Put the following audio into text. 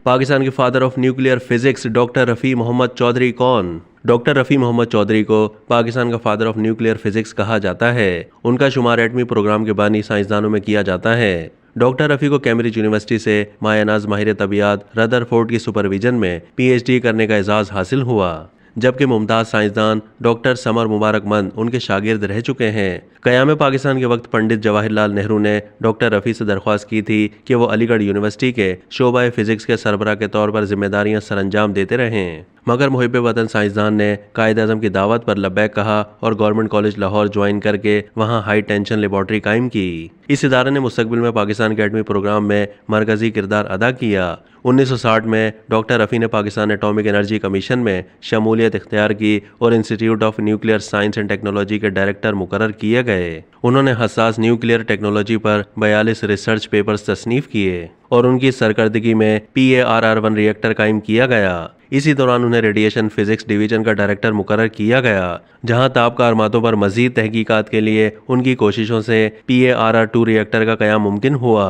पाकिस्तान के father of nuclear physics doctor Rafi Mohammad Chaudhry कौन? Doctor Rafi Mohammad Chaudhary को पाकिस्तान का फादर ऑफ न्यूक्लियर फिजिक्स कहा जाता है। उनका शुमार एटमी प्रोग्राम के बानी साइंसदानों में किया जाता है। डॉक्टर रफ़ी को कैम्ब्रिज यूनिवर्सिटी से मायानाज माहिर तबियात रदरफोर्ड की सुपरविजन में PhD करने का एजाज़ हासिल हुआ, जबकि मुमताज़ साइंसदान डॉक्टर समर मुबारकमंद उनके शागिर्द रह चुके हैं। क़याम पाकिस्तान के वक्त पंडित जवाहरलाल नेहरू ने डॉक्टर रफ़ी से दरख्वास्त की थी कि वो अलीगढ़ यूनिवर्सिटी के शोबा फिजिक्स के सरबराह के तौर पर जिम्मेदारियां सरअंजाम देते रहें, मगर मुहिब वतन साइंसदान ने कायद-ए-आज़म की दावत पर लब्बैक कहा और गवर्नमेंट कॉलेज लाहौर ज्वाइन करके वहां हाई टेंशन लेबॉर्ट्री कायम की। इस इदारे ने मुस्तकबिल में पाकिस्तान के एटमी प्रोग्राम में मरकजी किरदार अदा किया। 1960 में डॉक्टर रफ़ी ने पाकिस्तान एटॉमिक एनर्जी कमीशन में शमूलियत इख्तियार की और institute of nuclear science and technology के डायरेक्टर मुकर्रर किए गए। उन्होंने हसास न्यूक्लियर टेक्नोलॉजी पर 42 रिसर्च पेपर्स तसनीफ किए और उनकी सरकर्दगी में PARR-1 रिएक्टर कायम किया गया। इसी दौरान उन्हें रेडिएशन फिजिक्स डिवीजन का डायरेक्टर मुकर्रर किया गया, जहां ताबकार मातों पर मजीद तहकीकात के लिए उनकी कोशिशों से PARR-2 रिएक्टर का क़याम मुमकिन हुआ।